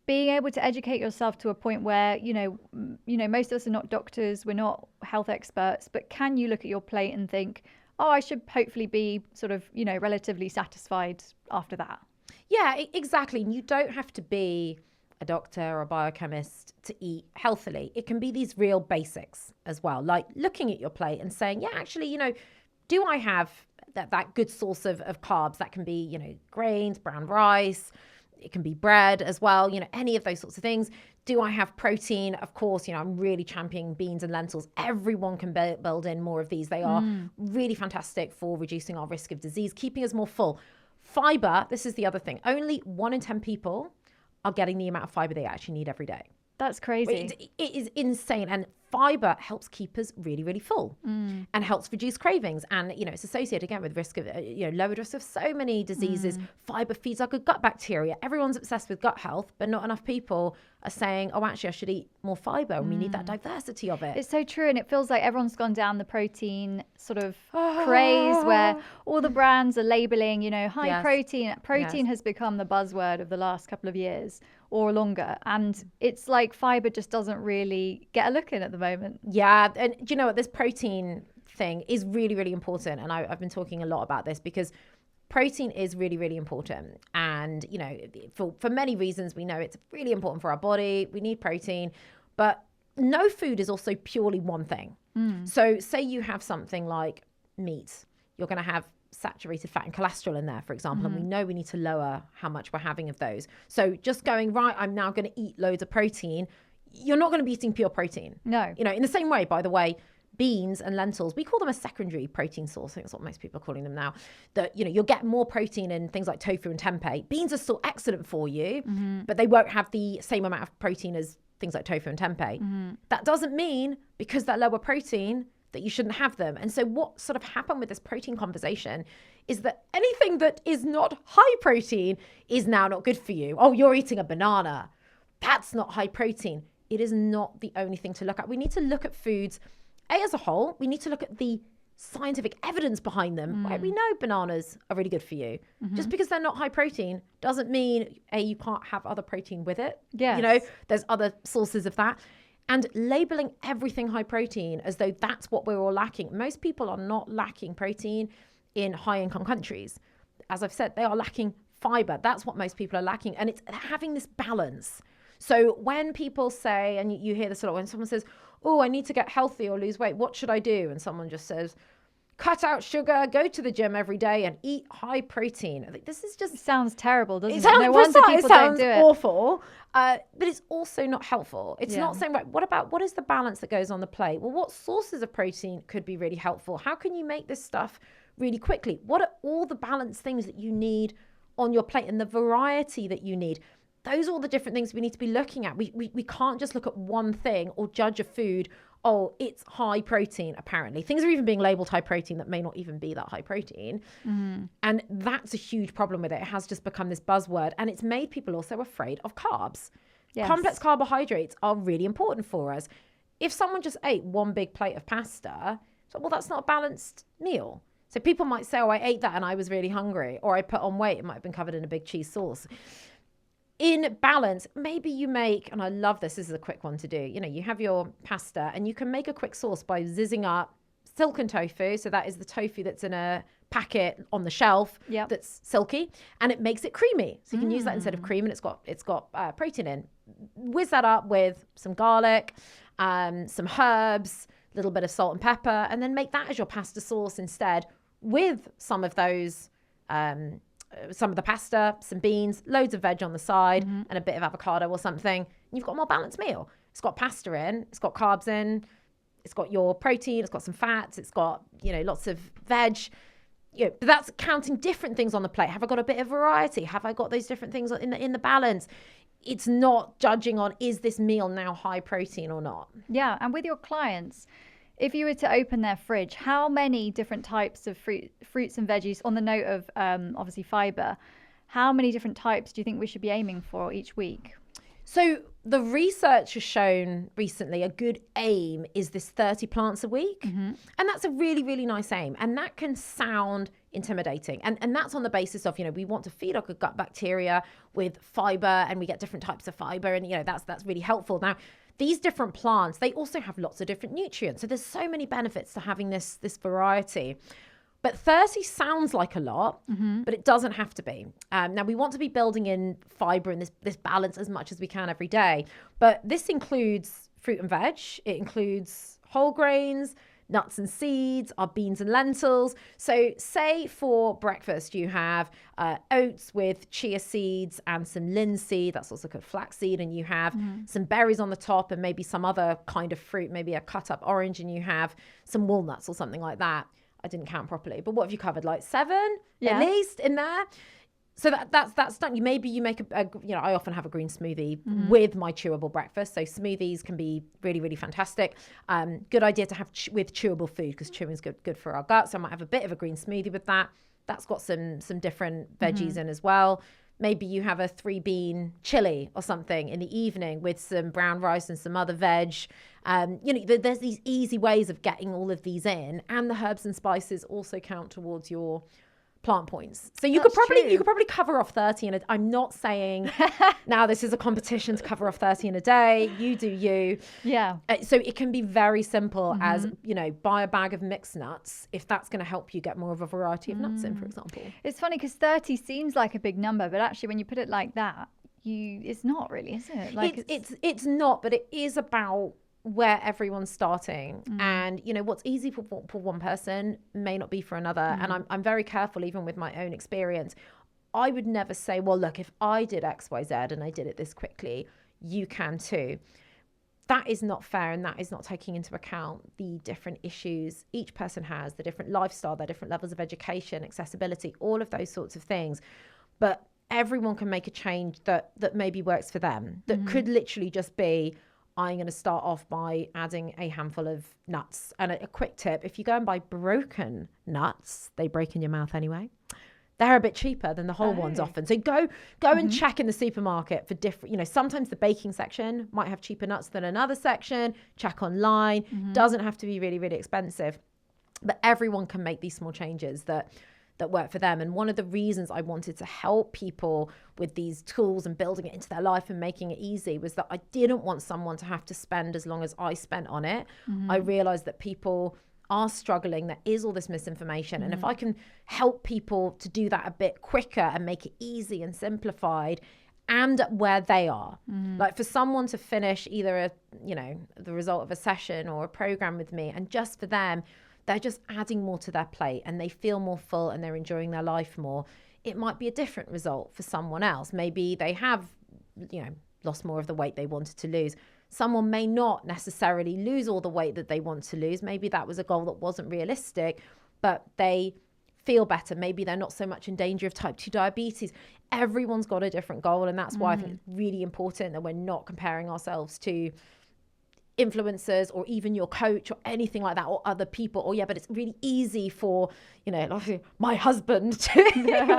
being able to educate yourself to a point where, most of us are not doctors, we're not health experts, but can you look at your plate and think, oh, I should hopefully be sort of, relatively satisfied after that?
Yeah, exactly. And you don't have to be a doctor or a biochemist to eat healthily. It can be these real basics as well, like looking at your plate and saying, yeah, actually, do I have that good source of carbs? That can be, grains, brown rice. It can be bread as well, any of those sorts of things. Do I have protein? Of course, I'm really championing beans and lentils. Everyone can build in more of these. They are really fantastic for reducing our risk of disease, keeping us more full. Fiber, this is the other thing. Only 1 in 10 people are getting the amount of fiber they actually need every day.
That's crazy.
It is insane. And fiber helps keep us really, really full and helps reduce cravings. And, it's associated again with risk of, lowered risk of so many diseases. Fiber feeds our good gut bacteria. Everyone's obsessed with gut health, but not enough people are saying, oh, actually, I should eat more fiber. And we need that diversity of it.
It's so true. And it feels like everyone's gone down the protein sort of craze where all the brands are labeling, high protein. Protein has become the buzzword of the last couple of years or longer. And it's like fiber just doesn't really get a look in at the moment. Yeah.
And do you know what? This protein thing is really, really important. And I've been talking a lot about this because protein is really, really important. And, for many reasons, we know it's really important for our body. We need protein. But no food is also purely one thing. So say you have something like meat, you're going to have saturated fat and cholesterol in there, for example, and we know we need to lower how much we're having of those. So just going, right, I'm now going to eat loads of protein, you're not going to be eating pure protein.
No.
In the same way, by the way, beans and lentils, we call them a secondary protein source. I think that's what most people are calling them now. That, you'll get more protein in things like tofu and tempeh. Beans are still excellent for you, but they won't have the same amount of protein as things like tofu and tempeh. That doesn't mean because they're lower protein that you shouldn't have them. And so what sort of happened with this protein conversation is that anything that is not high protein is now not good for you. Oh, you're eating a banana. That's not high protein. it is not the only thing to look at. We need to look at foods, as a whole. We need to look at the scientific evidence behind them. Right? We know bananas are really good for you. Just because they're not high protein doesn't mean, you can't have other protein with it.
Yes.
There's other sources of that. And labeling everything high protein as though that's what we're all lacking. Most people are not lacking protein in high income countries. As I've said, they are lacking fiber. That's what most people are lacking. And it's having this balance. So when people say, and you hear this a lot, when someone says, oh, I need to get healthy or lose weight, what should I do? And someone just says, cut out sugar, go to the gym every day and eat high protein. I think this is just...
It sounds terrible, doesn't it?
No wonder people don't do it. Awful, but it's also not helpful. It's not saying, right, what is the balance that goes on the plate? Well, what sources of protein could be really helpful? How can you make this stuff really quickly? What are all the balanced things that you need on your plate and the variety that you need? Those are all the different things we need to be looking at. We can't just look at one thing or judge a food. Oh, it's high protein, apparently. Things are even being labeled high protein that may not even be that high protein. And that's a huge problem with it. It has just become this buzzword. And it's made people also afraid of carbs. Yes. Complex carbohydrates are really important for us. If someone just ate one big plate of pasta, so, well, that's not a balanced meal. So people might say, oh, I ate that and I was really hungry. Or I put on weight. It might have been covered in a big cheese sauce. In balance, maybe you make, and I love this is a quick one to do, you have your pasta and you can make a quick sauce by zizzing up silken tofu. So that is the tofu that's in a packet on the shelf that's silky, and it makes it creamy. So you can use that instead of cream, and it's got protein in. Whiz that up with some garlic, some herbs, a little bit of salt and pepper, and then make that as your pasta sauce instead with some of those some of the pasta, some beans, loads of veg on the side, and a bit of avocado or something. And you've got a more balanced meal. It's got pasta in, it's got carbs in, it's got your protein, it's got some fats, it's got, lots of veg. But that's counting different things on the plate. Have I got a bit of variety? Have I got those different things in the balance? It's not judging on, is this meal now high protein or not?
Yeah, and with your clients, if you were to open their fridge, how many different types of fruits and veggies, on the note of obviously fiber, how many different types do you think we should be aiming for each week?
So the research has shown recently a good aim is this 30 plants a week. And that's a really, really nice aim. And that can sound intimidating. And that's on the basis of, we want to feed our gut bacteria with fiber, and we get different types of fiber. And, that's really helpful. Now, these different plants, they also have lots of different nutrients. So there's so many benefits to having this variety. But 30 sounds like a lot, but it doesn't have to be. Now, we want to be building in fiber and this balance as much as we can every day. But this includes fruit and veg. It includes whole grains, nuts and seeds, our beans and lentils. So say for breakfast, you have oats with chia seeds and some linseed. That's also called flaxseed. And you have some berries on the top and maybe some other kind of fruit, maybe a cut up orange, and you have some walnuts or something like that. I didn't count properly, but what have you covered? Like 7 at least in there. So that's done. Maybe you make I often have a green smoothie with my chewable breakfast. So smoothies can be really, really fantastic. Good idea to have with chewable food, because chewing is good for our gut. So I might have a bit of a green smoothie with that. That's got some different veggies in as well. Maybe you have a 3-bean chili or something in the evening with some brown rice and some other veg. There's these easy ways of getting all of these in, and the herbs and spices also count towards your plant points. So you could probably cover off 30 in a. I'm not saying now this is a competition to cover off 30 in a day. You do you.
Yeah.
So it can be very simple as, buy a bag of mixed nuts if that's going to help you get more of a variety of nuts in, for example.
It's funny because 30 seems like a big number, but actually when you put it like that, it's not really, is it? Like
it's not, but it is about where everyone's starting. And what's easy for one person may not be for another. And I'm very careful, even with my own experience. I would never say, well, look, if I did XYZ and I did it this quickly, you can too. That is not fair, and that is not taking into account the different issues each person has, the different lifestyle, their different levels of education, accessibility, all of those sorts of things. But everyone can make a change that maybe works for them, that could literally just be, I'm going to start off by adding a handful of nuts. And a quick tip, if you go and buy broken nuts, they break in your mouth anyway. they're a bit cheaper than the whole ones often. So go and check in the supermarket for different, you know, sometimes the baking section might have cheaper nuts than another section. Check online. Doesn't have to be really, really expensive. But everyone can make these small changes that work for them. And one of the reasons I wanted to help people with these tools and building it into their life and making it easy was that I didn't want someone to have to spend as long as I spent on it. I realized that people are struggling. There is all this misinformation. And if I can help people to do that a bit quicker and make it easy and simplified and where they are, like for someone to finish either the result of a session or a program with me, and just for them, they're just adding more to their plate and they feel more full and they're enjoying their life more. It might be a different result for someone else. Maybe they have, lost more of the weight they wanted to lose. Someone may not necessarily lose all the weight that they want to lose. Maybe that was a goal that wasn't realistic, but they feel better. Maybe they're not so much in danger of type 2 diabetes. Everyone's got a different goal. And that's why I think it's really important that we're not comparing ourselves to influencers or even your coach or anything like that, or other people. Or but it's really easy for like my husband to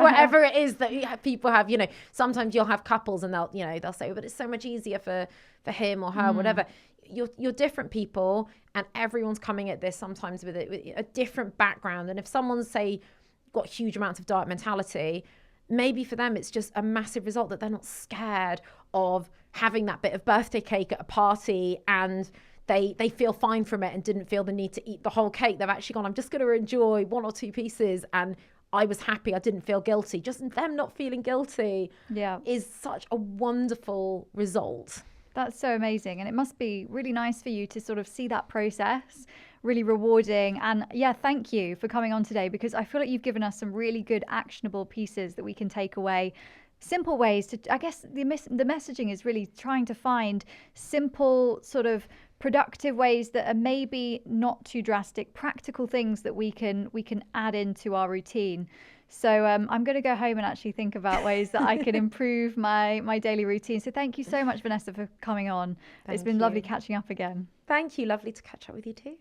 whatever it is that people have. Sometimes you'll have couples and they'll say, but it's so much easier for him or her, whatever. You're different people, and everyone's coming at this sometimes with a different background. And if someone's got huge amounts of diet mentality, maybe for them it's just a massive result that they're not scared of having that bit of birthday cake at a party, and they feel fine from it and didn't feel the need to eat the whole cake. They've actually gone, I'm just going to enjoy 1 or 2 pieces, and I was happy. I didn't feel guilty. Just them not feeling guilty is such a wonderful result.
That's so amazing. And it must be really nice for you to sort of see that process, really rewarding. And thank you for coming on today, because I feel like you've given us some really good actionable pieces that we can take away. Simple ways to, I guess the messaging is really trying to find simple, sort of productive ways that are maybe not too drastic, practical things that we can add into our routine. So I'm going to go home and actually think about ways that I can improve my daily routine. So thank you so much, Vanessa, for coming on. It's been lovely catching up again.
Thank you. Lovely to catch up with you too.